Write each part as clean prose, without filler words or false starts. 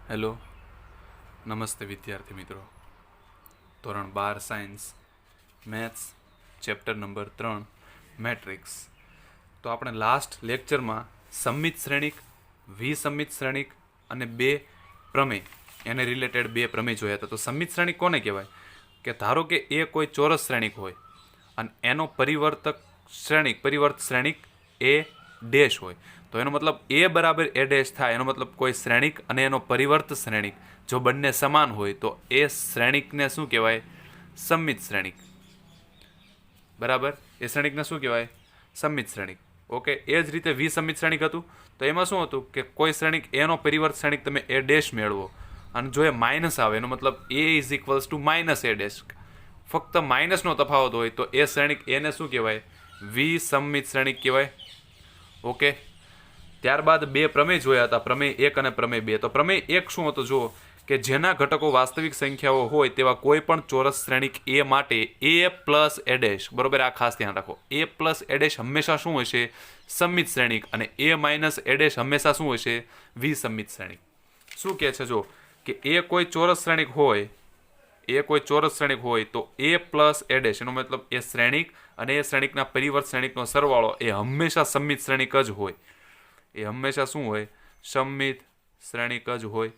Hello, નમસ્તે વિદ્યાર્થી મિત્રો. ધોરણ 12 science maths chapter number 3 matrix. તો આપણે લાસ્ટ લેક્ચરમાં સમમિત શ્રેણિક, વિસમિત શ્રેણિક અને બે પ્રમેય એને રિલેટેડ બે પ્રમેય જોયા હતા. તો સમમિત શ્રેણિક કોને કહેવાય? કે ધારો કે એ કોઈ ચોરસ શ્રેણિક હોય અને એનો પરિવર્ત શ્રેણિક એ ડેશ હોય, તો એનો મતલબ એ બરાબર એ ડેશ થાય. એનો મતલબ કોઈ શ્રેણિક અને એનો પરિવર્ત શ્રેણિક જો બંને સમાન હોય તો એ શ્રેણિકને શું કહેવાય? સમમિત શ્રેણિક. બરાબર, એ શ્રેણિકને શું કહેવાય? સમમિત શ્રેણિક. ઓકે, એ જ રીતે વિસમિત શ્રેણિક હતું. તો એમાં શું હતું કે કોઈ શ્રેણિક એનો પરિવર્ત શ્રેણિક તમે એ ડેશ મેળવો અને જો એ માઇનસ આવે, એનો મતલબ a is equals to minus a dash, ફક્ત માઇનસનો તફાવત હોય તો એ શ્રેણિક એને શું કહેવાય? વિસમિત શ્રેણિક કહેવાય. ઓકે, ત્યારબાદ બે પ્રમેય જોયા હતા, પ્રમેય 1 અને પ્રમેય 2. તો પ્રમેય 1 શું હતું? જુઓ કે જેના ઘટકો વાસ્તવિક સંખ્યાઓ હોય તેવા કોઈ પણ ચોરસ શ્રેણિક એ માટે એ પ્લસ એ ડેશ, બરોબર, આ ખાસ ધ્યાન રાખો, એ પ્લસ એ ડેશ હંમેશા શું હશે? સમમિત શ્રેણિક. અને એ માઇનસ એ ડેશ હંમેશા શું હશે? વિસમિત શ્રેણિક. શું કહે છે? જો કે એ કોઈ ચોરસ શ્રેણિક હોય, તો એ પ્લસ એ ડેશ, એનો મતલબ એ શ્રેણિક અને એ શ્રેણિકના પરિવર્ત શ્રેણિકનો સરવાળો એ હંમેશા સમમિત શ્રેણિક જ હોય. એ હંમેશા શું હોય? સમમિત શ્રેણિક જ હોય.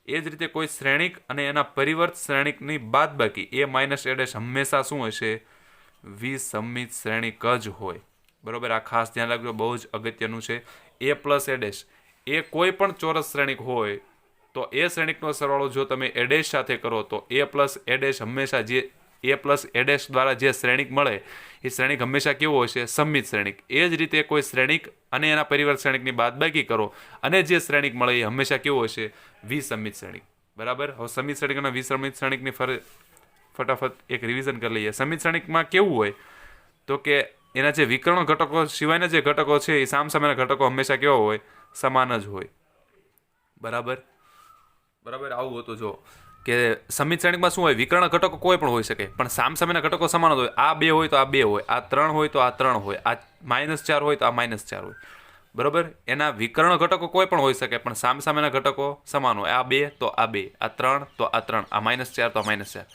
એ જ રીતે કોઈ શ્રેણિક અને એના પરિવર્ત શ્રેણિકની બાદબાકી એ માઇનસ એ ડેશ હંમેશા શું હશે? વિસમિત શ્રેણિક જ હોય. બરોબર, આ ખાસ ધ્યાન રાખજો, બહુ જ અગત્યનું છે. એ પ્લસ એ ડેશ એ કોઈ પણ ચોરસ શ્રેણિક હોય તો એ શ્રેણિકનો સરવાળો જો તમે એ ડેશ સાથે કરો તો એ પ્લસ એ ડેશ હંમેશા જે એ પ્લસ એ ડેશ દ્વારા જે શ્રેણિક મળે એ શ્રેણિક હંમેશા કેવો હશે? સમમિત શ્રેણિક. એ જ રીતે કોઈ શ્રેણિક અને એના પરિવર્ત શ્રેણિકની બાદબાકી કરો અને જે શ્રેણિક મળે એ હંમેશા કેવો હશે? વિસમિત શ્રેણિક. બરાબર, હવે સમિત શ્રેણિક અને વિસમિત શ્રેણિકની ફટાફટ એક રિવિઝન કરી લઈએ. સમિત શ્રેણિકમાં કેવું હોય? તો કે એના જે વિકર્ણ ઘટકો સિવાયના જે ઘટકો છે એ સામસામેના ઘટકો હંમેશા કેવા હોય? સમાન જ હોય. બરાબર, આવું હતું. જો કે સમિત શ્રેણિકમાં શું હોય? વિકર્ણ ઘટકો કોઈ પણ હોઈ શકે, પણ સામસામેના ઘટકો સમાન જ હોય. આ 2 હોય તો આ 2 હોય, આ 3 હોય તો આ 3 હોય, આ -4 હોય તો આ -4 હોય. બરોબર, એના વિકર્ણ ઘટકો કોઈ પણ હોઈ શકે, પણ સામસામેના ઘટકો સમાન હોય. આ 2 તો આ 2, આ 3 તો આ 3, આ -4 તો આ -4.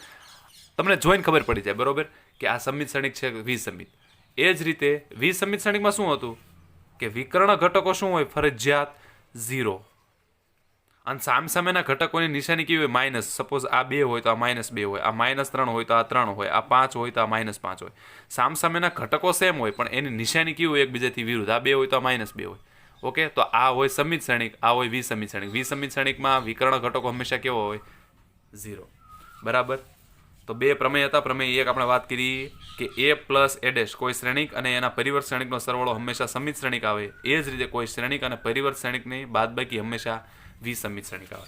તમને જોઈને ખબર પડી જાય, બરોબર, કે આ સમમિત શ્રેણિક છે કે વિસમિત. એ જ રીતે વિસમિત શ્રેણિકમાં શું હતું કે વિકર્ણ ઘટકો શું હોય? ફરજિયાત 0. અને સામસામેના ઘટકોની નિશાની કેવી હોય? માઇનસ. સપોઝ આ 2 હોય તો આ -2 હોય, આ -3 હોય તો આ 3 હોય, આ 5 હોય તો આ -5 હોય. સામસામેના ઘટકો સેમ હોય પણ એની નિશાની કેવી હોય? એકબીજાથી વિરુદ્ધ. આ 2 હોય તો આ -2 હોય. ઓકે, તો આ હોય સમમિત શ્રેણિક, આ હોય વિસમિત શ્રેણિક. વિસમિત શ્રેણિકમાં વિકર્ણ ઘટકો હંમેશા કેવો હોય? 0. બરાબર, તો બે પ્રમેય હતા. પ્રમેય 1 આપણે વાત કરી કે એ પ્લસ એ ડેશ કોઈ શ્રેણિક અને એના પરિવર્ત શ્રેણિકનો સરવાળો હંમેશા સમમિત શ્રેણિક આવે. એ જ રીતે કોઈ શ્રેણિક અને પરિવર્ત શ્રેણિકની બાદબાકી હંમેશા વિસમિત શ્રેણિક આવે.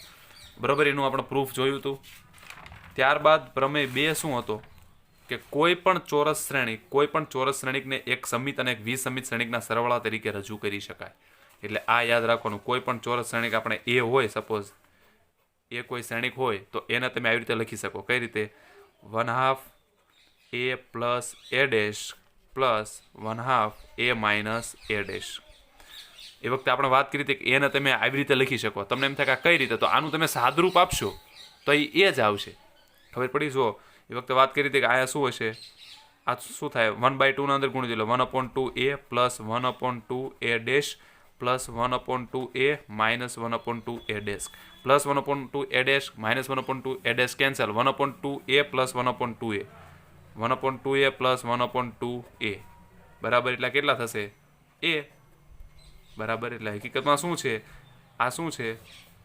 બરોબર, એનું આપણે પ્રૂફ જોયું હતું. ત્યારબાદ પ્રમેય 2 શું હતો? કે કોઈ પણ ચોરસ શ્રેણિકને એક સમિત અને એક વિસમિત શ્રેણિકના સરવાળા તરીકે રજૂ કરી શકાય. એટલે આ યાદ રાખવાનું, કોઈ પણ ચોરસ શ્રેણિક આપણે એ હોય, સપોઝ એ કોઈ શ્રેણિક હોય તો એને તમે આવી રીતે લખી શકો. કઈ રીતે? 1/2 a plus a dash plus 1/2 a minus a dash. એ વખતે આપણે વાત કરી હતી કે એને તમે આવી રીતે લખી શકો. તમને એમ થાય કે આ કઈ રીતે? તો આનું તમે સાદરૂપ આપશો તો એ જ આવશે. ખબર પડી? જુઓ, એ વખતે વાત કરી હતી કે આ શું હશે? આ શું થાય? 1/2 ના અંદર ગુણી દો, 1/2 a plus 1/2 a dash plus 1/2 a minus 1/2 a dash plus 1/2 a dash minus 1/2 a dash cancel. 1/2 a plus 1/2 a 1/2 a plus 1/2 a. બરાબર, એટલે કેટલા થશે? એ. બરાબર, એટલે હકીકતમાં શું છે? આ શું છે?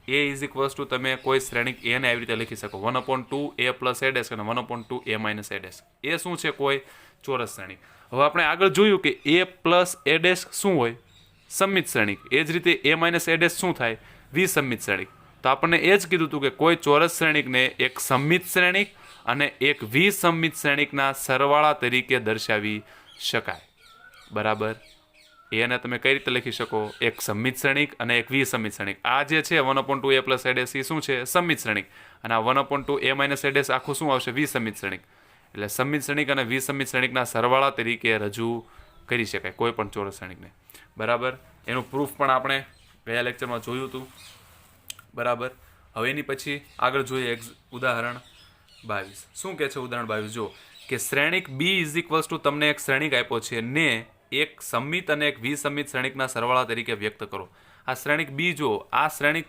એ ઇઝ ઇક્વલ્સ ટુ તમે કોઈ શ્રેણિક એને આવી રીતે લખી શકો, 1/2 એ પ્લસ એ ડેશ અને 1/2 એ માઇનસ એ ડેશ. એ શું છે? કોઈ ચોરસ શ્રેણિક. હવે આપણે આગળ જોયું કે એ પ્લસ એ ડેશ શું હોય? સમમિત શ્રેણિક. એ જ રીતે એ માઇનસ એ ડેશ શું થાય? વિસમિત શ્રેણિક. તો આપણને એ જ કીધું હતું કે કોઈ ચોરસ શ્રેણિકને એક સમમિત શ્રેણિક અને એક વિસમિત શ્રેણિકના સરવાળા તરીકે દર્શાવી શકાય. બરાબર, એને તમે કઈ રીતે લખી શકો? એક સમમિત શ્રેણિક અને એક વિસમિત શ્રેણિક. આ જે છે 1/2 એ પ્લસ એ ડેશ એ શું છે? સમમિત શ્રેણિક. અને આ 1/2 એ માઇનસ એ ડેશ આખું શું આવશે? વિસમિત શ્રેણિક. એટલે સમમિત શ્રેણિક અને વિસમિત શ્રેણિકના સરવાળા તરીકે રજૂ કરી શકાય કોઈ પણ ચોરસ શ્રેણિકને. બરાબર, એનું પ્રૂફ પણ આપણે ગયા લેક્ચરમાં જોયું હતું. બરાબર, હવે એની પછી આગળ જોઈએ ઉદાહરણ 22. શું કહે છે ઉદાહરણ 22? જો કે શ્રેણિક બી ઇઝ ઇક્વલ્સ ટુ તમને એક શ્રેણિક આપ્યો છે ને એક સમમિત અને એક વિસમિત શ્રેણિકના સરવાળા તરીકે વ્યક્ત કરો. આ શ્રેણિક બી જો આ શ્રેણિક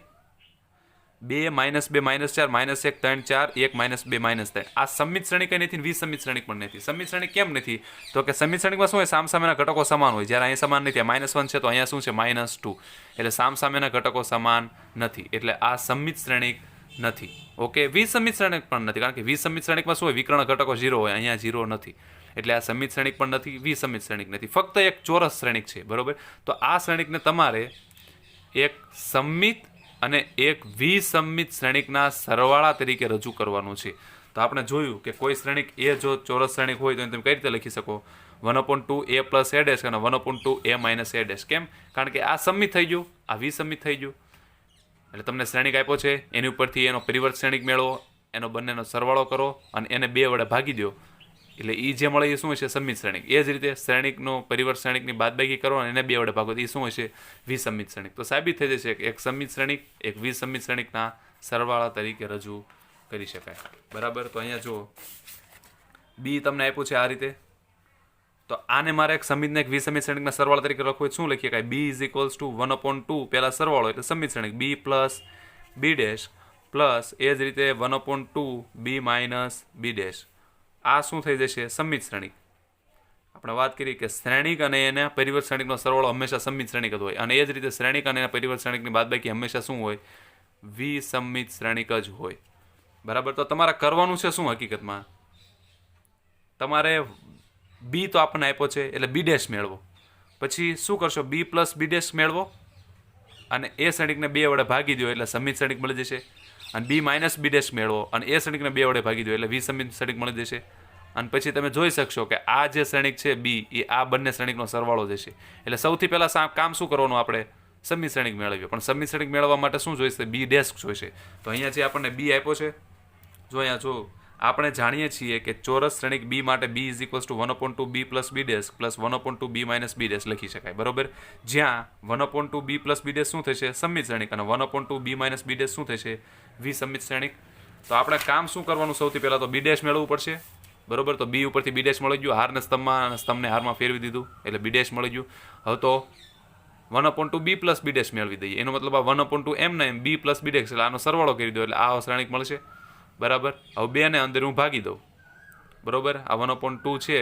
2 -2 -4 -1 3 4 1 -2 -3 આ સમમિત શ્રેણિક નથી, વિસમિત શ્રેણિક પણ નથી. સમમિત શ્રેણિક કેમ નથી? તો કે સમમિત શ્રેણિકમાં શું હોય, સામસામેના ઘટકો સમાન હોય. જ્યારે અહીંયા સમાન નથી, -1 છે તો અહીંયા શું છે -2, એટલે સામસામેના ઘટકો સમાન નથી, એટલે આ સમમિત શ્રેણિક નથી. ઓકે, વિસમિત શ્રેણિક પણ નથી, કારણ કે વિસમિત શ્રેણિકમાં શું હોય, વિકર્ણ ઘટકો 0 હોય, અહીંયા 0 નથી, એટલે આ સમિત શ્રેણિક પણ નથી, વિસમિત શ્રેણિક નથી, ફક્ત એક ચોરસ શ્રેણિક છે. બરોબર, તો આ શ્રેણિકને તમારે એક સમમિત અને એક વિસમિત શ્રેણિકના સરવાળા તરીકે રજૂ કરવાનું છે. તો આપણે જોયું કે કોઈ શ્રેણિક એ જો ચોરસ શ્રેણિક હોય તો તમે કઈ રીતે લખી શકો, 1/2 a પ્લસ a ડેશ અને 1/2 a માઇનસ a ડેશ. કેમ? કારણ કે આ સમમિત થઈ ગયું, આ વિસમિત થઈ ગયું, એટલે તમને શ્રેણિક આપ્યો છે, એની ઉપરથી એનો પરિવર્ત શ્રેણિક મેળવો, એનો બંનેનો સરવાળો કરો અને એને 2 વડે ભાગી દો, એટલે એ જે મળે એ શું હશે, સમમિત શ્રેણિક. એ જ રીતે શ્રેણિકનો પરિવર્ત શ્રેણિકની બાદબાકી કરો અને એને 2 વડે ભાગો, એ શું હશે, વિસમિત શ્રેણિક. તો સાબિત થઈ જશે કે એક સમમિત શ્રેણિક એક વિસમિત શ્રેણિકના સરવાળા તરીકે રજૂ કરી શકાય. બરાબર, તો અહીંયા જો બી તમને આપ્યું છે આ રીતે, તો આને મારે એક સમિત ને એક વિસમિત શ્રેણિકના સરવાળા તરીકે લખવું હોય શું લખીએ, કાંઈ બી ઇઝ ઇક્વલ્સ ટુ 1/2 પહેલા સરવાળો એટલે સમિત શ્રેણિક બી પ્લસ બી ડેશ પ્લસ એ જ રીતે 1/2 બી માઇનસ બી ડેશ. આ શું થઈ જશે, સમમિત શ્રેણિક. આપણે વાત કરી કે શ્રેણિક અને એના પરિવર્ત શ્રેણિકનો સરવાળો હંમેશા સમમિત શ્રેણિક જ હોય, અને એ જ રીતે શ્રેણિક અને એના પરિવર્ત શ્રેણિકની બાદબાકી હંમેશા શું હોય, વિસમિત શ્રેણિક જ હોય. બરાબર, તો તમારે કરવાનું છે શું, હકીકતમાં તમારે બી તો આપણને આપ્યો છે એટલે બી ડેશ મેળવો, પછી શું કરશો, બી પ્લસ બી ડેશ મેળવો અને એ શ્રેણિકને 2 વડે ભાગી દો એટલે સમમિત શ્રેણિક મળી જશે, અને બી માઇનસ બી ડેશ મેળવો અને એ શ્રેણિકને 2 વડે ભાગી દો એટલે વિસમિત શ્રેણિક મળી જશે. અને પછી તમે જોઈ શકશો કે આ જે શ્રેણિક છે બી એ આ બંને શ્રેણિકનો સરવાળો જશે. એટલે સૌથી પહેલાં કામ શું કરવાનું, આપણે સમમિત શ્રેણિક મેળવ્યો, પણ સમમિત શ્રેણિક મેળવવા માટે શું જોઈશે, બી ડેશ જોઈશે. તો અહીંયા જે આપણને બી આપ્યો છે, જો અહીંયા જો આપણે જાણીએ છીએ કે ચોરસ શ્રેણિક બી માટે B is equals to 1/2 B plus B dash plus 1/2 B minus B dash લખી શકાય. બરોબર, જ્યાં 1/2 બી પ્લસ બી ડેશ શું થશે, સમમિત શ્રેણિક, અને 1/2 બી માઇનસ બી ડેશ શું થશે, વિસમિત શ્રેણિક. તો આપણે કામ શું કરવાનું, સૌથી પહેલાં તો બી ડેશ મેળવવું પડશે. બરોબર, તો બી ઉપરથી બી ડેશ મળી ગયું, હારને સ્તંભમાં અને સ્તંભને હારમાં ફેરવી દીધું એટલે બી ડેશ મળી ગયું. હવે તો 1/2 બી પ્લસ બી ડેશ મેળવી દઈએ, એનો મતલબ આ 1/2 એમ ને એમ બી પ્લસ બી ડેશ, એટલે આનો સરવાળો કરી દો એટલે આ શ્રેણિક મળશે. બરાબર, હવે 2 ને અંદર હું ભાગી દઉં. બરોબર, આ 1/2 છે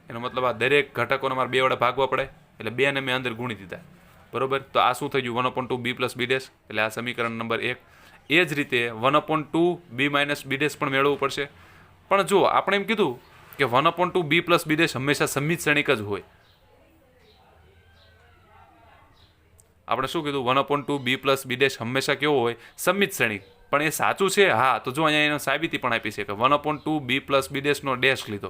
એનો મતલબ આ દરેક ઘટકોને મારે 2 વડે ભાગવા પડે, એટલે 2 ને મેં અંદર ગુણી દીધા. બરોબર, તો આ શું થઈ ગયું, 1/2 બી પ્લસ બી ડેશ, એટલે આ સમીકરણ નંબર 1. એ જ રીતે 1/2 બી માઇનસ બી ડેશ પણ મેળવવું પડશે. પણ જો આપણે એમ કીધું કે 1/2 બી પ્લસ બી ડેશ હંમેશા સમમિત શ્રેણિક જ હોય. આપણે શું કીધું, 1/2 બી પ્લસ બી ડેશ હંમેશા કેવો હોય, સમમિત શ્રેણિક. પણ એ સાચું છે? હા, તો જો અહીંયા એનો સાબિતી પણ આપી છે કે 1/2 બી પ્લસ બી ડેશનો ડેશ લીધો.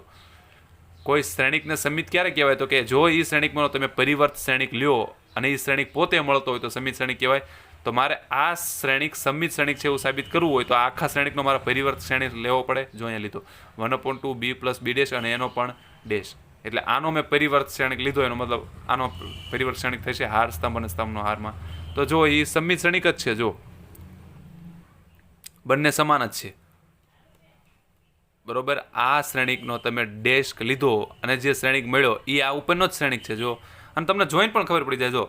કોઈ શ્રેણિકને સમિત ક્યારે કહેવાય, તો કે જો એ શ્રેણિકમાં તમે પરિવર્ત શ્રેણિક લ્યો અને એ શ્રેણિક પોતે મળતો હોય તો સમિત શ્રેણિક કહેવાય. તો મારે આ શ્રેણિક સમમિત શ્રેણિક છે એવું સાબિત કરવું હોય તો આ આખા શ્રેણિકનો મારે પરિવર્ત શ્રેણિક લેવો પડે. જો અહીંયા લીધો 1/2 બી પ્લસ બી ડેશ અને એનો પણ ડેશ, એટલે આનો મેં પરિવર્ત શ્રેણિક લીધો, એનો મતલબ આનો પરિવર્ત શ્રેણિક થશે હાર સ્તંભ અને સ્તંભનો હારમાં. તો જો એ સમમિત શ્રેણિક જ છે, જો બંને સમાન જ છે. બરોબર, આ શ્રેણિકનો તમે ડેશ લીધો અને જે શ્રેણિક મળ્યો એ આ ઉપરનો જ શ્રેણિક છે. જો અને તમને જોઈને પણ ખબર પડી જાય, જો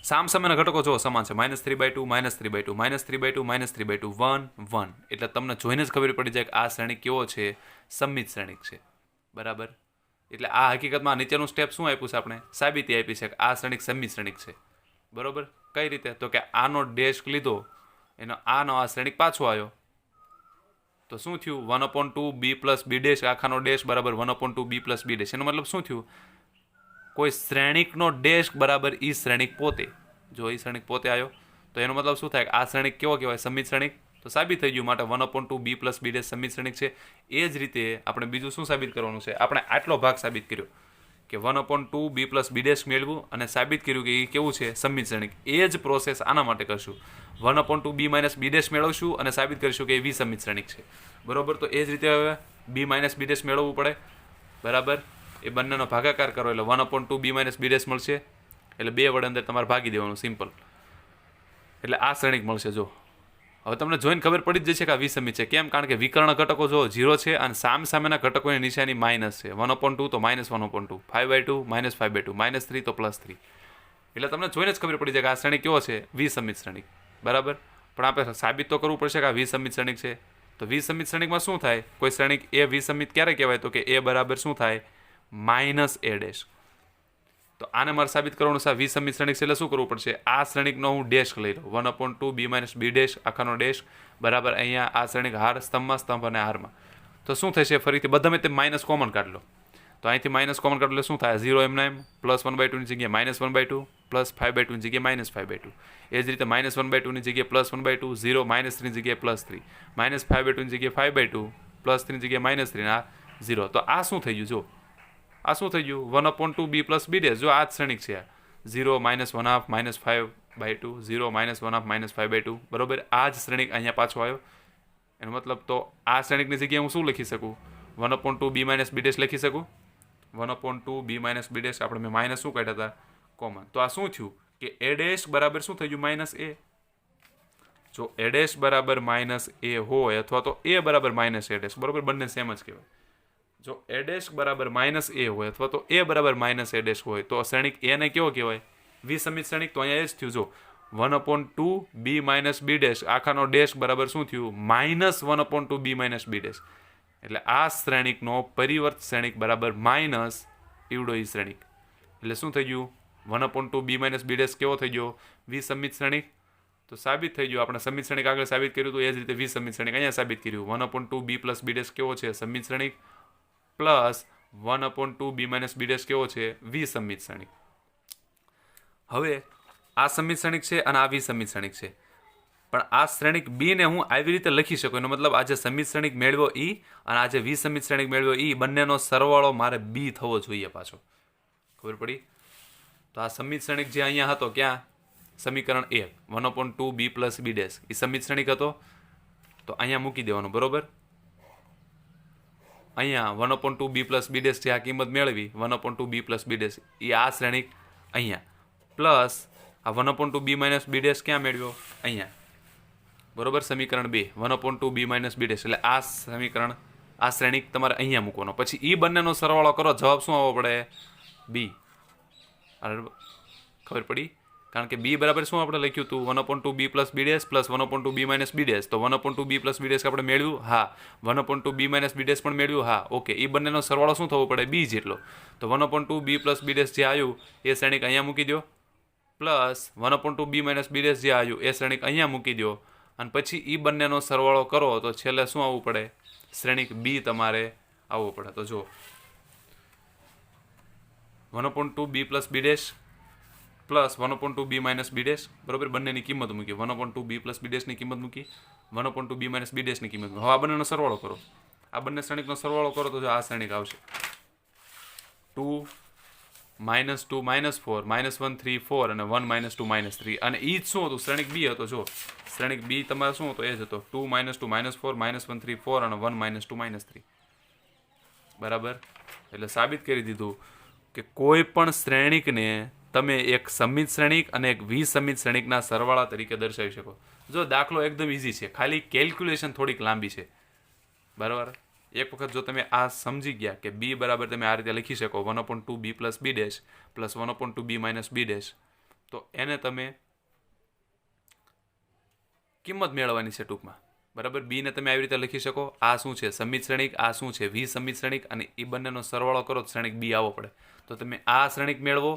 સામસામેના ઘટકો જો સમાન છે, -3/2 -3/2 -3/2 -3/2 1 1, એટલે તમને જોઈને જ ખબર પડી જાય કે આ શ્રેણિક કેવો છે, સમમિત શ્રેણિક છે. બરાબર, એટલે આ હકીકતમાં નીચેનું સ્ટેપ શું આપ્યું છે, આપણે સાબિતી આપી છે કે આ શ્રેણિક સમમિત શ્રેણિક છે. બરોબર, કઈ રીતે, તો કે આનો ડેશ લીધો, એનો આનો આ શ્રેણિક પાછો આવ્યો, તો શું થયું, 1/2 બી પ્લસ બી ડેશ આખાનો ડેશ બરાબર 1/2 બી પ્લસ બી ડેશ. એનો મતલબ શું થયું, કોઈ શ્રેણિકનો ડેશ બરાબર ઈ શ્રેણિક પોતે. જો ઈ શ્રેણિક પોતે આવ્યો તો એનો મતલબ શું થાય, આ શ્રેણિક કેવો કહેવાય, સમમિત શ્રેણિક. તો સાબિત થઈ ગયું, માટે 1/2 બી પ્લસ બી ડેશ સમમિત શ્રેણિક છે. એ જ રીતે આપણે બીજું શું સાબિત કરવાનું છે, આપણે આટલો ભાગ સાબિત કર્યો કે 1/2 બી પ્લસ બી ડેશ મેળવ્યું અને સાબિત કર્યું કે એ કેવું છે, સમમિત શ્રેણિક. એ જ પ્રોસેસ આના માટે કરશું, 1/2 બી માઇનસ બી ડેશ મેળવશું અને સાબિત કરીશું કે એ વિસમિત શ્રેણિક છે. બરોબર, તો એ જ રીતે હવે બી માઇનસ બી ડેશ મેળવવું પડે. બરાબર, એ બંનેનો ભાગાકાર કરો એટલે 1/2 બી માઇનસ બી ડેશ મળશે, એટલે 2 વડે અંદર તમારે ભાગી દેવાનું, સિમ્પલ, એટલે આ શ્રેણિક મળશે. જો હવે તમને જોઈને ખબર પડી જ જશે કે આ વિસમિત છે. કેમ? કારણ કે વિકર્ણ ઘટકો જો 0 છે અને સામેના ઘટકોની નિશાની માઇનસ છે. 1/2 તો -1/2, 5/2 -5/2, -3 તો +3. એટલે તમને જોઈને જ ખબર પડી જાય કે આ શ્રેણિક કેવો છે? વિસમિત શ્રેણિક. બરાબર. પણ આપણે સાબિત તો કરવું પડશે કે આ વિસમિત શ્રેણિક છે. તો વિસમિત શ્રેણિકમાં શું થાય? કોઈ શ્રેણિક એ વિસમિત ક્યારે કહેવાય? તો કે એ બરાબર શું થાય? -a'. તો આને મારે સાબિત કરવાનું છે વિસમિત શ્રેણિક છે એટલે શું કરવું પડશે? આ શ્રેણિકનો હું ડેશ લઈ લઉં. 1/2 b - b ડેશ આખાનો ડેશ બરાબર. અહીંયા આ શ્રેણિક હાર સ્તંભમાં, સ્તંભ અને હારમાં. તો શું થશે? ફરીથી બધામાં તે માઇનસ કોમન કાઢ લો. તો અહીંથી માઇનસ કોમન કાઢો એટલે શું થાય? 0 એમના એમ, +1/2 ની જગ્યાએ -1/2, +5/2 ની જગ્યાએ -5/2. એ જ રીતે -1/2 ની જગ્યાએ +1/2, 0 -3 ની જગ્યાએ +3, -5/2 ની જગ્યાએ 5/2, +3 ની જગ્યાએ -3, આ 0. તો આ શું થઈ ગયું? જો આ શું થઈ ગયું? 1/2 b + b ડેશ. જો આ જ શ્રેણિક છે. 0 -1/2 -5/2, 0 -1/2 -5/2. બરોબર. આ જ શ્રેણિક અહીંયા પાછો આવ્યો. એનો મતલબ તો આ શ્રેણિકની જગ્યાએ હું શું લખી શકું? 1/2 b - b ડેશ લખી શકું. 1/2 b - b ડેશ. આપણે મેં માઇનસ શું કાઢ્યા હતા? કોમન. તો આ શું થયું? કે a ડેશ બરાબર શું થઈ ગયું? -a. જો a ડેશ બરાબર -a હોય અથવા તો a બરાબર -a ડેશ, બરોબર, બંને સેમ જ કહેવાય. જો a ડેશ બરાબર -a હોય અથવા તો a બરાબર -a ડેશ હોય તો શ્રેણિક a ને કેવો કહેવાય? વિસમિત શ્રેણિક. તો અહીંયા એ જ થયું. જો 1/2 b - b ડેશ આખાનો ડેશ બરાબર શું થયું? -1/2 b - b ડેશ. એટલે આ શ્રેણિકનો પરિવર્ત શ્રેણિક બરાબર માઇનસ ઈવડો ઈ શ્રેણિક. એટલે શું થઈ ગયું? 1/2 b - b ડેશ કેવો થઈ ગયો? વિસમિત શ્રેણિક. તો સાબિત થઈ ગયું. આપણે સમિત શ્રેણિક આગળ સાબિત કર્યું હતું એ જ રીતે વિસમિત શ્રેણિક અહીંયા સાબિત કર્યું. 1/2 b + b ડેશ કેવો છે? સમિત શ્રેણિક. પ્લસ 1/2 b - b ડેશ કેવો છે? વિસમિત શ્રેણિક. હવે આ સમિત શ્રેણિક છે અને આ વિસમિત શ્રેણિક છે. પણ આ શ્રેણિક બી ને હું આવી રીતે લખી શકું. એનો મતલબ આ જે સમિત શ્રેણિક મેળવ્યો ઈ અને આ જે વિસમિત શ્રેણિક મેળવ્યો ઈ બંનેનો સરવાળો મારે બી થવો જોઈએ પાછો. ખબર પડી? તો આ સમિત શ્રેણિક જે અહીંયા હતો ક્યાં? સમીકરણ 1 1/2 b + b ડેશ એ સમિત શ્રેણિક હતો. તો અહીંયા મૂકી દેવાનું. બરોબર. અહીંયા 1/2 b + b ડેશ જે આ કિંમત મેળવી 1/2 b + b ડેશ એ આ શ્રેણિક અહીંયા પ્લસ આ 1/2 b - b ડેશ ક્યાં મેળવ્યો? અહીંયા. બરોબર. સમીકરણ 2 1/2 b - b ડેશ. એટલે આ સમીકરણ આ શ્રેણિક તમારે અહીંયા મૂકવાનો. પછી એ બંનેનો સરવાળો કરો. જવાબ શું આવવો પડે? બી. ખબર પડી? કારણ કે બી બરાબર શું આપણે લખ્યું હતું? 1/2 b + b dash plus 1/2 b - b dash. તો 1/2 b + b ડેશ આપણે મેળવ્યું. હા. 1/2 b - b ડેશ પણ મેળવ્યું. હા. ઓકે. એ બંનેનો સરવાળો શું થવો પડે? બી જેટલો. તો 1/2 b + b ડેશ જે આવ્યું એ શ્રેણિક અહીંયા મૂકી દો. પ્લસ 1/2 b - b ડેશ જે આવ્યું એ શ્રેણિક અહીંયા મૂકી દો. અને પછી એ બંનેનો સરવાળો કરો તો છેલ્લે શું આવવું પડે? શ્રેણિક બી તમારે આવવું પડે. તો જો 1/2 b + b dash plus 1/2 b - b dash. બરોબર. બંનેની કિંમત મૂકી. 1/2 b + b ડેશની કિંમત મૂકી. 1/2 b - b ડેશની કિંમત. હવે આ બંનેનો સરવાળો કરો. આ બંને શ્રેણિકનો સરવાળો કરો તો આ શ્રેણિક આવશે 2 -2 -4 -1 3 4 અને 1 -2 -3. અને એ જ શું હતું? શ્રેણિક બી હતો. જો શ્રેણિક બી તમારે શું હતો? એ જ હતો 2 -2 -4 -1 3 4 અને 1 -2 -3. બરાબર. એટલે સાબિત કરી દીધું કે કોઈ પણ શ્રેણિકને તમે એક સમિત શ્રેણિક અને એક વિસમિત શ્રેણિકના સરવાળા તરીકે દર્શાવી શકો. જો દાખલો એકદમ ઇઝી છે, ખાલી કેલ્ક્યુલેશન થોડીક લાંબી છે. બરાબર. એક વખત જો તમે આ સમજી ગયા કે બી બરાબર તમે આ રીતે લખી શકો 1/2 b + b dash plus 1/2 b - b dash, તો એને તમે કિંમત મેળવવાની છે ટૂંકમાં. બરાબર. બી ને તમે આવી રીતે લખી શકો. આ શું છે? સમિત શ્રેણિક. આ શું છે? વિસમિત શ્રેણિક. અને એ બંનેનો સરવાળો કરો તો શ્રેણિક બી આવવો પડે. તો તમે આ શ્રેણિક મેળવો,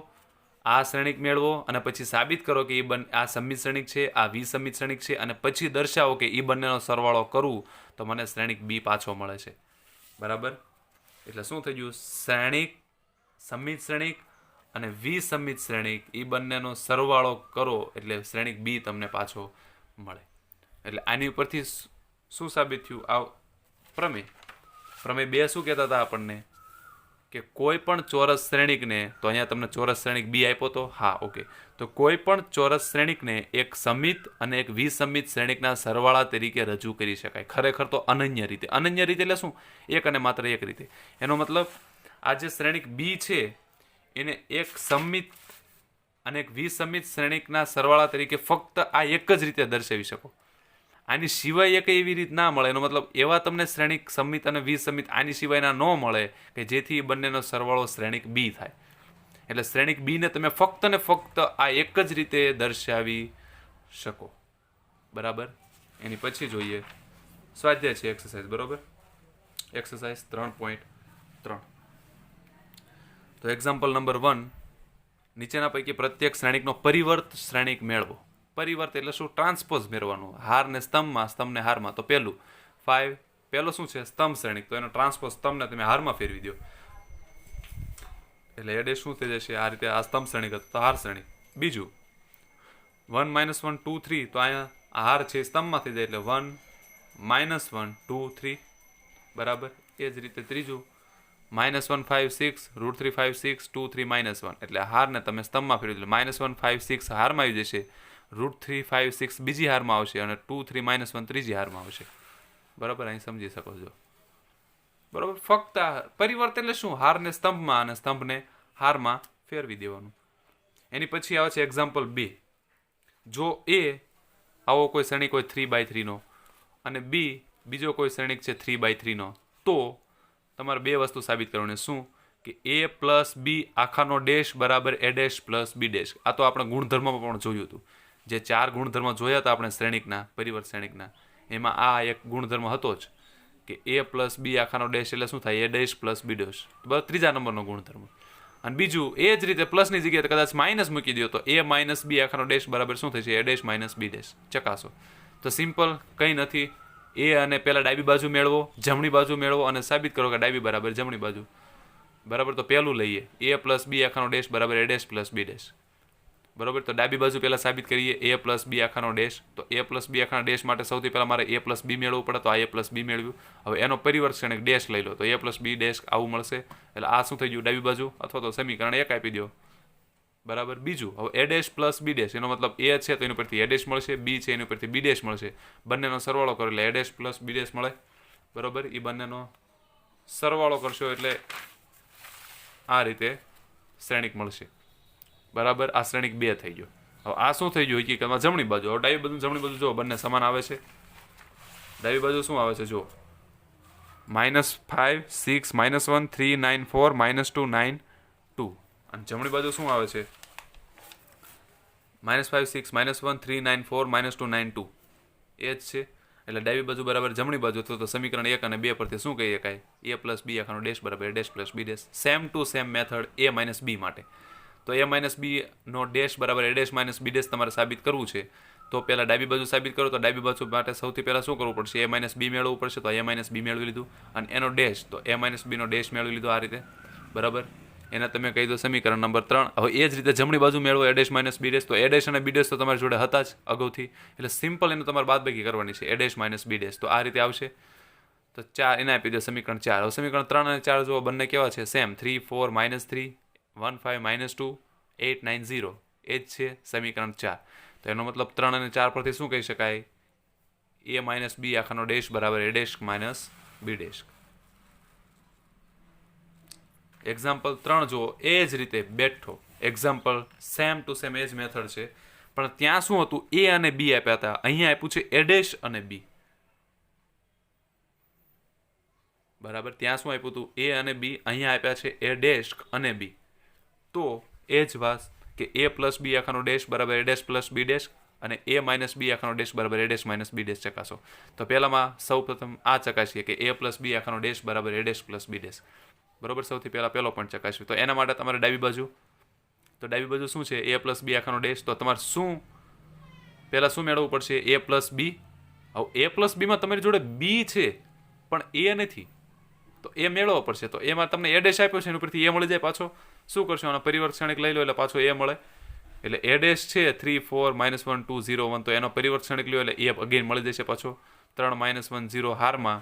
આ શ્રેણિક મેળવો અને પછી સાબિત કરો કે આ સમિત શ્રેણિક છે, આ વિસમિત શ્રેણિક છે અને પછી દર્શાવો કે એ બંનેનો સરવાળો કરું તો મને શ્રેણિક બી પાછો મળે છે. બરાબર. એટલે શું થઈ ગયું? શ્રેણિક, સમિત શ્રેણિક અને વિસમિત શ્રેણિક એ બંનેનો સરવાળો કરો એટલે શ્રેણિક બી તમને પાછો મળે. એટલે આની ઉપરથી શું સાબિત થયું? આ પ્રમેય 2 શું કહેતા હતા આપણને? કે કોઈ પણ ચોરસ શ્રેણિકને, તો અહીંયા તમને ચોરસ શ્રેણિક બી આપ્યો તો હા. ઓકે. તો કોઈ પણ ચોરસ શ્રેણિકને એક સમિત અને એક વિસમિત શ્રેણિકના સરવાળા તરીકે રજૂ કરી શકાય. ખરેખર તો અનન્ય રીતે. અનન્ય રીતે એટલે શું? એક અને માત્ર એક રીતે. એનો મતલબ આ જે શ્રેણિક બી છે એને એક સમિત અને એક વિસમિત શ્રેણિકના સરવાળા તરીકે ફક્ત આ એક જ રીતે દર્શાવી શકો. આની સિવાય એક એવી રીત ના મળે. એનો મતલબ એવા તમને શ્રેણિક સમિત અને વિસમિત આની સિવાયના ન મળે કે જેથી બંનેનો સરવાળો શ્રેણિક બી થાય. એટલે શ્રેણિક બીને તમે ફક્ત ને ફક્ત આ એક જ રીતે દર્શાવી શકો. બરાબર. એની પછી જોઈએ સ્વાધ્યાય છે એક્સરસાઇઝ. બરાબર. એક્સરસાઇઝ 3.3. તો એક્ઝામ્પલ નંબર 1, નીચેના પૈકી પ્રત્યેક શ્રેણિકનો પરિવર્ત શ્રેણિક મેળવો. પરિવર્ત એટલે શું? ટ્રાન્સપોઝ મેળવવાનું. હાર ને સ્તંભમાં, સ્તંભને હારમાં. તો પહેલું 5, પહેલો શું છે? સ્તંભ શ્રેણિક. તો એનો ટ્રાન્સપોઝ સ્તંભને તમે હારમાં ફેરવી દો એટલે એડે શું થઈ જશે? આ રીતે આ સ્તંભ શ્રેણિક હતું તો હાર શ્રેણિક. બીજું 1 - 1 2 3, તો અહીંયા આ હાર છે સ્તંભમાં થઈ જાય એટલે 1 - 1 2 3. બરાબર. એ જ રીતે ત્રીજું -1 5 6 √3 5 6 2 3 -1, એટલે હારને તમે સ્તંભમાં ફેરવી દો. -1 5 6 હારમાં આવી જશે, √3 5 6 બીજી હારમાં આવશે અને 2 3 -1 ત્રીજી હારમાં આવશે. બરાબર. અહીં સમજી શકો છો. બરાબર. ફક્ત પરિવર્તન એટલે શું? હારને સ્તંભમાં અને સ્તંભને હારમાં ફેરવી દેવાનું. એની પછી આવે છે એક્ઝામ્પલ 2. જો એ આવો કોઈ શ્રેણિક હોય 3/3 નો અને બી બીજો કોઈ શ્રેણિક છે 3/3 નો, તો તમારે બે વસ્તુ સાબિત કરવાની. શું? કે a + b આખાનો ડેશ બરાબર a ડેશ + b ડેશ. આ તો આપણે ગુણધર્મમાં પણ જોયું હતું. જે 4 ગુણધર્મ જોયા હતા આપણે શ્રેણિકના, પરિવર્ત શ્રેણિકના, એમાં આ એક ગુણધર્મ હતો જ કે a + b આખાનો ડેશ એટલે શું થાય? a dash + b dash. બરાબર. ત્રીજા નંબરનો ગુણધર્મ. અને બીજું એ જ રીતે પ્લસની જગ્યાએ કદાચ માઇનસ મૂકી દો તો a - b આખાનો ડેશ બરાબર શું થશે? a dash - b dash. ચકાસો. તો સિમ્પલ, કંઈ નથી. એ અને પહેલા ડાબી બાજુ મેળવો, જમણી બાજુ મેળવો અને સાબિત કરો કે ડાબી બરાબર જમણી બાજુ. બરાબર. તો પહેલું લઈએ a + b આખાનો ડેશ બરાબર a ડેશ + b ડેશ. બરાબર. તો ડાબી બાજુ પહેલા સાબિત કરીએ a + b આખાનો ડેશ. તો a + b આખાના ડેશ માટે સૌથી પહેલા મારે a + b મેળવવું પડે. તો આ a + b મેળવ્યું. હવે એનો પરિવર્ત શ્રેણિક ડેશ લઈ લો તો a + b ડેશ આવું મળશે. એટલે આ શું થઈ ગયું? ડાબી બાજુ, અથવા તો સમીકરણ 1 આપી દો. બરાબર. બીજું હવે a ડેશ + b ડેશ, એનો મતલબ a છે તો એની પરથી a ડેશ મળશે, b છે એની પરથી b ડેશ મળશે. બંનેનો સરવાળો કરો એટલે a ડેશ + b ડેશ મળે. બરાબર. એ બંનેનો સરવાળો કરશો એટલે આ રીતે શ્રેણિક મળશે. બરાબર. આ શ્રેણિક 2 થઈ ગયો. હવે આ શું થઈ ગયું? હકીકતમાં જમણી બાજુ. હવે ડાબી બાજુ જમણી બાજુ જો બંને સમાન આવે છે. ડાબી બાજુ શું આવે છે? જો -5 6 -1 3 9 4 -2 9 2. અને જમણી બાજુ શું આવે છે? -5 6 -1 3 9 4 -2 9 2. એ જ છે. એટલે ડાબી બાજુ બરાબર જમણી બાજુ. તો સમીકરણ 1 અને 2 પરથી શું કહીએ? કાંઈ a + b આખાનો ડેશ બરાબર a dash + b dash. Same to same method a - b માટે. તો a - b નો ડેશ બરાબર a ડેશ - b ડેશ તમારે સાબિત કરવું છે. તો પહેલા ડાબી બાજુ સાબિત કરો. તો ડાબી બાજુ માટે સૌથી પહેલા શું કરવું પડશે? a - b મેળવવું પડશે. તો a - b મેળવી લીધું. અને એનો ડેશ, તો a - b નો ડેશ મેળવી લીધો આ રીતે. બરાબર. એને તમે કહી દો સમીકરણ નંબર 3. હવે એ જ રીતે જમણી બાજુ મેળવો a ડેશ - b ડેશ. તો a ડેશ અને b ડેશ તો તમારી જોડે હતા જ અગાઉથી. એટલે સિમ્પલ એને તમારે બાદબાકી કરવાની છે. a dash - b dash. તો આ રીતે આવશે. તો 4 એને આપી દો સમીકરણ 4. હવે સમીકરણ 3 અને 4 જુઓ, બંને કેવા છે? સેમ. 3 4 -3 1 5 -2 8 9 0. એ જ છે સમીકરણ 4. તો એનો મતલબ 3 અને 4 પરથી શું કહી શકાય? a - b આખાનો ડેશ બરાબર a dash - b dash. Example 3 જુઓ, એ જ રીતે બેઠો એક્ઝામ્પલ, સેમ ટુ સેમ એ જ મેથડ છે. પણ ત્યાં શું હતું? a અને b આપ્યા હતા. અહીંયા આપ્યું છે a ડેશ અને b. બરાબર. ત્યાં શું આપ્યું હતું? a અને b. અહીંયા આપ્યા છે a ડેશ અને b. તો એ જ વાત કે a + b આખાનો ડેશ બરાબર a ડેશ + b ડેશ અને a - b આખાનો ડેશ બરાબર a ડેશ - b ડેશ ચકાસો. તો પહેલામાં સૌ પ્રથમ આ ચકાસીએ કે a + b આખાનો ડેશ બરાબર a ડેશ + b ડેશ. બરાબર. સૌથી પહેલા પહેલો પણ ચકાસ્યું. તો એના માટે તમારે ડાબી બાજુ, તો ડાબી બાજુ શું છે? a + b આખાનો ડેશ. તો તમારે શું પહેલા શું મેળવવું પડશે? a + b. હવે a + b માં તમારી જોડે b છે પણ a નથી, તો એ મેળવવો પડશે. તો એમાં તમને a ડેશ આપ્યો છે, એની ઉપરથી a મળી જાય. પાછો શું કરશો? આનો પરિવર્ત શ્રેણિક લઈ લો એટલે પાછો a મળે. એટલે a ડેશ છે 3 4 -1 2 0 1. તો એનો પરિવર્ત શ્રેણિક લ્યો એટલે a અગેન મળી જશે પાછો. 3 -1 0 હારમાં,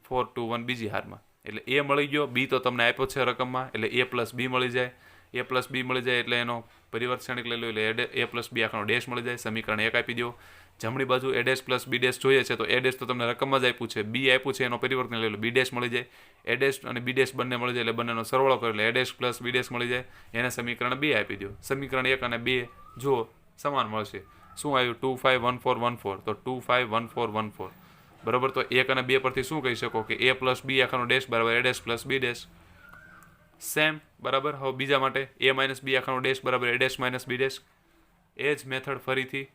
4 2 1 બીજી હારમાં. એટલે a મળી ગયો. b તો તમને આપ્યો છે રકમમાં, એટલે a + b મળી જાય. a + b મળી જાય એટલે એનો પરિવર્ત શ્રેણિક લઈ લો એટલે a + b આખાનો ડેશ મળી જાય. સમીકરણ 1 આપી દો. જમણી બાજુ a ડેશ + b ડેશ જોઈએ છે, તો a ડેશ તો તમને રકમમાં જ આપ્યું છે, b આપ્યું છે, એનો પરિવર્તન લઈ લો b ડેશ મળી જાય. a ડેશ અને b ડેશ બંને મળી જાય એટલે બંનેનો સરવાળો કરો એટલે a ડેશ + b ડેશ મળી જાય. એને સમીકરણ 2 આપી દો. સમીકરણ 1 અને 2 જુઓ સમાન મળશે. શું આવ્યું 251414 તો 251414 બરાબર. તો 1 અને 2 પરથી શું કહી શકો કે a પ્લસ બી આખાનો ડેશ બરાબર a dash plus B dash. Same બરાબર. હવે બીજા માટે a માઇનસ બી આખાનો ડેશ બરાબર a dash minus B dash. એ જ મેથડ ફરીથી.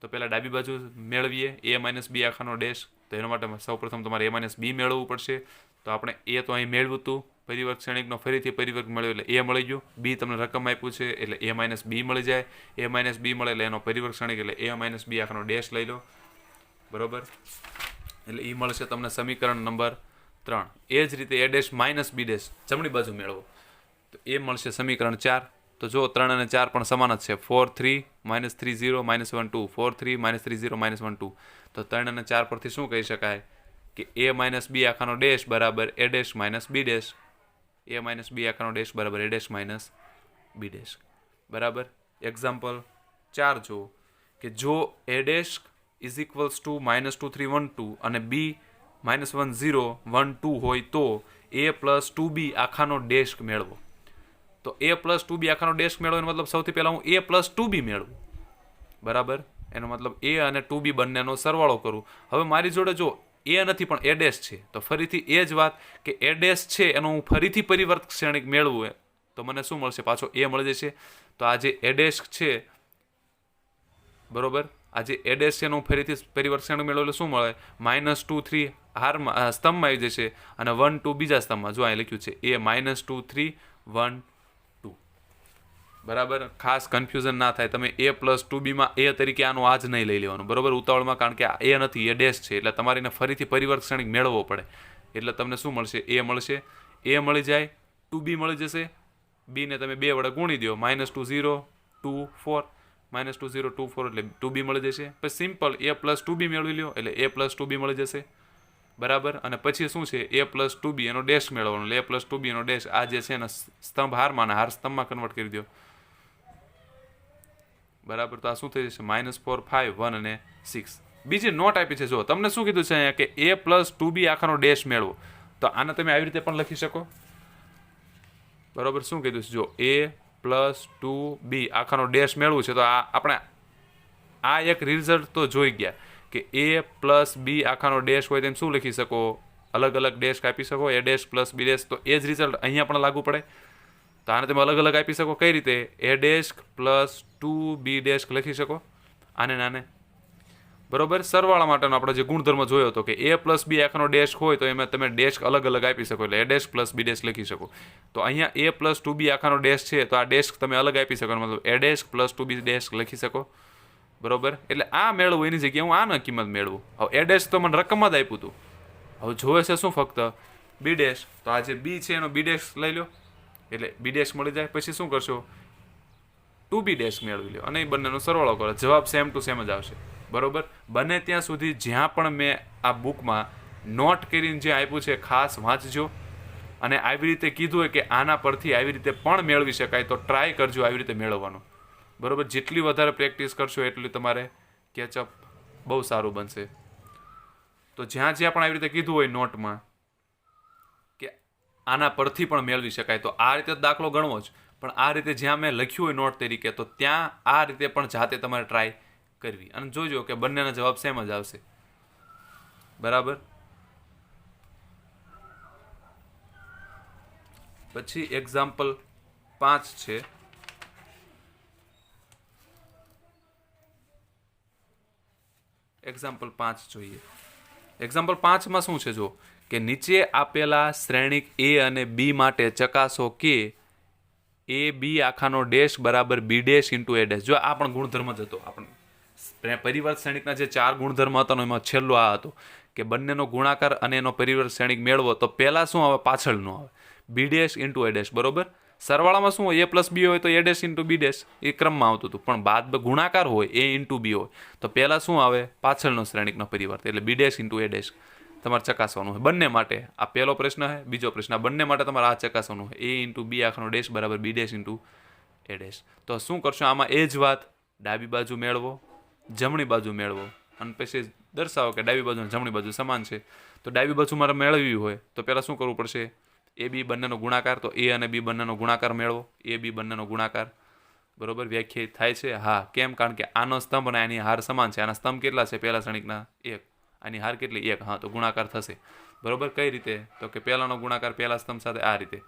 તો પહેલાં ડાબી બાજુ મેળવીએ a માઇનસ બી આખાનો ડેશ. તો એના માટે સૌપ્રથમ તમારે a માઇનસ બી મેળવવું પડશે. તો આપણે એ તો અહીં મેળવ્યું હતું, પરિવર્ત શ્રેણિકનો ફરીથી પરિવર્ત મળ્યો એટલે એ મળી ગયું. બી તમને રકમ આપ્યું છે એટલે a માઇનસ બી મળી જાય. a માઇનસ બી મળે એટલે એનો પરિવર્ત શ્રેણિક એટલે a માઇનસ બી આખાનો ડેશ લઈ લો બરાબર. એટલે એ મળશે તમને સમીકરણ નંબર 3. એ જ રીતે a dash minus B dash જમણી બાજુ મેળવો તો એ મળશે સમીકરણ 4. તો જો 3 અને 4 પણ સમાન જ છે. 4 3 -3 0 -1 2 4 3 -3 0 -1 2. તો 3 અને 4 પરથી શું કહી શકાય કે a માઇનસ બી આખાનો ડેશ બરાબર a dash minus B dash. a minus b આખાનો ડેશ બરાબર a dash minus B dash બરાબર. એક્ઝામ્પલ 4 જુઓ કે જો a dash is equals to -2 3 1 2 અને b -1 0 1 2 હોય તો a પ્લસ 2b આખાનો ડેશ મેળવો. તો a પ્લસ 2b આખાનો ડેશ મેળવો એનો મતલબ સૌથી પહેલાં હું a પ્લસ 2b મેળવું બરાબર. એનો મતલબ a અને 2b બંનેનો સરવાળો કરું. હવે મારી જોડે જો a નથી પણ a ડેશ છે તો ફરીથી એ જ વાત કે a ડેશ છે એનો હું ફરીથી પરિવર્ત શ્રેણિક મેળવું તો મને શું મળશે, પાછો a મળી જશે. તો આ જે a ડેશ છે બરોબર, આ જે a ડેશ છે એનું ફરીથી પરિવર્ત શ્રેણિક મેળવું એટલે શું મળે, -2 3 હારમાં સ્તંભમાં આવી જશે અને 1 2 બીજા સ્તંભમાં. જો અહીં લખ્યું છે a -2 3 1 2 બરાબર. ખાસ કન્ફ્યુઝન ના થાય, તમે a પ્લસ 2b માં a તરીકે આનું આ જ નહીં લઈ લેવાનું બરોબર ઉતાવળમાં, કારણ કે a નથી એ ડેશ છે એટલે તમારે એને ફરીથી પરિવર્ત શ્રેણિક મેળવવો પડે. એટલે તમને શું મળશે, a મળશે, a મળી જાય, 2b મળી જશે, b ને તમે 2 વડે ગુણી દો, -2 0 2 4 -2 0 2 4 એટલે 2b મળી જશે. પછી સિમ્પલ a પ્લસ 2b મેળવી લો એટલે a પ્લસ 2b મળી જશે બરાબર. અને પછી શું છે a પ્લસ 2b એનો ડેશ મેળવવાનો એટલે a પ્લસ 2b એનો ડેશ આ જે છે ને સ્તંભ હારમાં અને હાર સ્તંભમાં કન્વર્ટ કરી દો બરાબર. તો આ શું થઈ જશે -4 5 1 અને 6. બીજી નોટ આપી છે, જો તમને શું કીધું છે અહીંયા કે a પ્લસ 2b આખાનો ડેશ મેળવો. તો આને તમે આવી રીતે પણ લખી શકો બરાબર. શું કીધું છે, જો a પ્લસ 2b આખાનો ડેશ મેળવું છે તો આ આપણે આ એક રિઝલ્ટ તો જોઈ ગયા કે a પ્લસ b આખાનો ડેશ હોય તેમ શું લખી શકો, અલગ અલગ ડેશ આપી શકો, a dash plus b dash. તો એ જ રિઝલ્ટ અહીંયા પણ લાગુ પડે. તો આને તમે અલગ અલગ આપી શકો. કઈ રીતે, a dash plus 2b dash લખી શકો આને નાને બરોબર. સરવાળા માટેનો આપણે જે ગુણધર્મ જોયો હતો કે a પ્લસ b આખાનો ડેશ હોય તો એમાં તમે ડેશ અલગ અલગ આપી શકો એટલે a dash plus b dash લખી શકો. તો અહીંયા a પ્લસ 2b આખાનો ડેશ છે તો આ ડેશ તમે અલગ આપી શકો, મતલબ a dash plus 2b dash લખી શકો બરોબર. એટલે આ મેળવું એની જગ્યાએ હું આનો કિંમત મેળવું. હવે a ડેશ તો મને રકમમાં જ આપ્યું હતું, હવે જોવે છે શું ફક્ત b ડેશ. તો આ જે b છે એનો b ડેશ લઈ લો એટલે b ડેશ મળી જાય. પછી શું કરશો, 2b ડેશ મેળવી લો અને એ બંનેનો સરવાળો કરો, જવાબ સેમ ટુ સેમ જ આવશે બરોબર. બને ત્યાં સુધી જ્યાં પણ મેં આ બુકમાં નોટ કરીને જે આપ્યું છે ખાસ વાંચજો. અને આવી રીતે કીધું હોય કે આના પરથી આવી રીતે પણ મેળવી શકાય તો ટ્રાય કરજો આવી રીતે મેળવવાનું બરોબર. જેટલી વધારે પ્રેક્ટિસ કરશો એટલી તમારે કેચઅપ બહુ સારું બનશે. તો જ્યાં જ્યાં પણ આવી રીતે કીધું હોય નોટમાં કે આના પરથી પણ મેળવી શકાય તો આ રીતે દાખલો ગણવો જ, પણ આ રીતે જ્યાં મેં લખ્યું હોય નોટ તરીકે તો ત્યાં આ રીતે પણ જાતે તમારે ટ્રાય કરવી અને જોજો કે બંનેના જવાબ સેમ જ આવશે બરાબર. પછી એક્ઝામ્પલ 5 છે. એક્ઝામ્પલ 5 જોઈએ. એક્ઝામ્પલ 5માં શું છે, જો કે નીચે આપેલા શ્રેણિક a અને b માટે ચકાસો કે a b આખાનો ડેશ બરાબર b dash into a dash. જો આ પણ ગુણધર્મ જ હતો, આપણે પરિવર્ત શ્રેણિકના જે 4 ગુણધર્મ હતા એમાં છેલ્લો આ હતો કે બંનેનો ગુણાકાર અને એનો પરિવર્ત શ્રેણિક મેળવો તો પહેલા શું આવે, પાછળનું આવે b dash into a dash બરોબર. સરવાળામાં શું હોય, a પ્લસ b હોય તો a dash into b dash એ ક્રમમાં આવતું હતું, પણ બાદ ગુણાકાર હોય a ઇન્ટુ b હોય તો પહેલાં શું આવે, પાછળનો શ્રેણિકનો પરિવર્ત એટલે b dash into a dash તમારે ચકાસવાનું હોય બંને માટે. આ પહેલો પ્રશ્ન છે, બીજો પ્રશ્ન, આ બંને માટે તમારે આ ચકાસવાનું હોય a ઇન્ટુ b આખાનો ડેશ બરાબર b dash into a dash. તો શું કરશો આમાં, એ જ વાત ડાબી બાજુ મેળવો, જમણી બાજુ મેળવો અને પછી દર્શાવો કે ડાબી બાજુ અને જમણી બાજુ સમાન છે. તો ડાબી બાજુ મારે મેળવવી હોય તો પહેલાં શું કરવું પડશે, a b બંનેનો ગુણાકાર, તો a અને b બંનેનો ગુણાકાર મેળવો, a b બંનેનો ગુણાકાર બરોબર વ્યાખ્યાયિત થાય છે? હા. કેમ? કારણ કે આનો સ્તંભ અને આની હાર સમાન છે. આના સ્તંભ કેટલા છે? પહેલા શ્રેણિકના 1. આની હાર કેટલી? 1. હા, તો ગુણાકાર થશે. બરોબર. કઈ રીતે? તો કે પહેલાનો ગુણાકાર પહેલા સ્તંભ સાથે આ રીતે.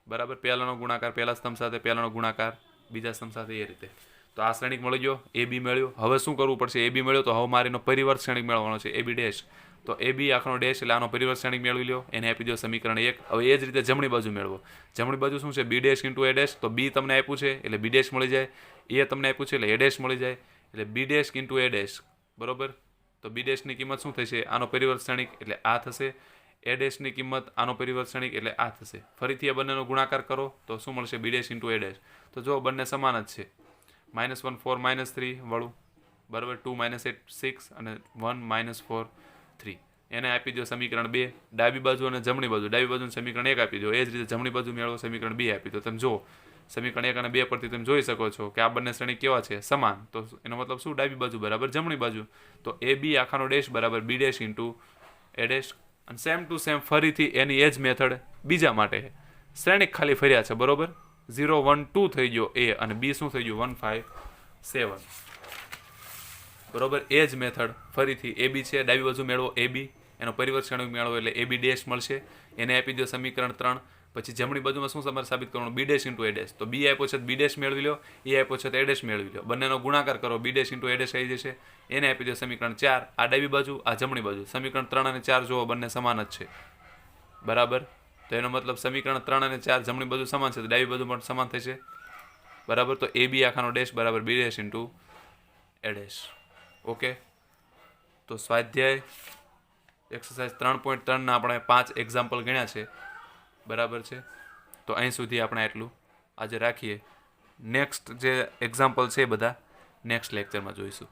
બરાબર. પહેલાનો ગુણાકાર પહેલા સ્તંભ સાથે, પહેલાનો ગુણાકાર બીજા સ્તંભ સાથે, એ રીતે. તો આ શ્રેણિક મળી ગયો, એ બી મળ્યો. હવે શું કરવું પડશે? એ બી મળ્યો તો હવે મારે એનો પરિવર્ત શ્રેણિક મેળવવાનો છે, એ બી ડેશ. તો એ બી આખનો ડેશ એટલે આનો પરિવર્ત શ્રેણિક મેળવી લ્યો, એને આપી દો સમીકરણ 1. હવે એ જ રીતે જમણી બાજુ મેળવો. જમણી બાજુ શું છે? B dash into A dash. તો બી તમને આપ્યું છે એટલે બી ડેશ મળી જાય, એ તમને આપ્યું છે એટલે એ ડેશ મળી જાય, એટલે B dash into A dash. બરોબર. તો બી ડેશની કિંમત શું થશે? આનો પરિવર્ત શ્રેણિક એટલે આ થશે. એ ડેશની કિંમત આનો પરિવર્ત શ્રેણિક એટલે આ થશે. ફરીથી આ બંનેનો ગુણાકાર કરો તો શું મળશે? B dash into A dash. તો જો બંને સમાન જ છે. -1 4 -3 વાળું, બરાબર. 2 -8 6 અને 1 -4 3. એને આપી દો સમીકરણ 2. ડાબી બાજુ અને જમણી બાજુ, ડાબી બાજુનું સમીકરણ 1 આપી દો. એ જ રીતે જમણી બાજુ મેળવો, સમીકરણ 2 આપી દો. તમે જો સમીકરણ 1 અને 2 પરથી તમે જોઈ શકો છો કે આ બંને શ્રેણી કેવા છે? સમાન. તો એનો મતલબ શું? ડાબી બાજુ બરાબર જમણી બાજુ. તો એ બી આખાનો ડેશ બરાબર B dash into A dash. અને સેમ ટુ સેમ ફરીથી એની એ જ મેથડ બીજા માટે છે. શ્રેણિક ખાલી ફર્યા છે, બરોબર. 0 1 2 થઈ ગયો એ, અને બી શું થઈ ગયું? 1 5 7. બરોબર. એ જ મેથડ ફરીથી એ બી છે, ડાબી બાજુ મેળવો એ બી, એનો પરિવર્ત શ્રેણિક મેળવો એટલે એ બી ડેશ મળશે, એને આપી દો સમીકરણ 3. પછી જમણી બાજુમાં શું તમારે સાબિત કરવાનું? B dash into A dash. તો બી આપ્યો છે બી ડેશ મેળવી લો, એ આપ્યો છે તો એ ડેશ મેળવી લો. બંનેનો ગુણાકાર કરો, B dash into A dash આવી જશે, એને આપી દો સમીકરણ 4. આ ડાબી બાજુ, આ જમણી બાજુ. સમીકરણ 3 અને 4 જુઓ બંને સમાન જ છે, બરાબર. તો એનો મતલબ સમીકરણ 3 અને 4 જમણી બાજુ સમાન છે તો ડાબી બાજુ પણ સમાન થશે, બરાબર. તો એ બી આખાનો ડેશ બરાબર B dash into A dash. Okay. તો સ્વાધ્યાય એક્સરસાઇઝ 3.3ના આપણે 5 એક્ઝામ્પલ ગણ્યા છે, બરાબર છે. તો અહીં સુધી આપણે એટલું આજે રાખીએ. નેક્સ્ટ જે એક્ઝામ્પલ છે બધા નેક્સ્ટ લેક્ચરમાં જોઈશું.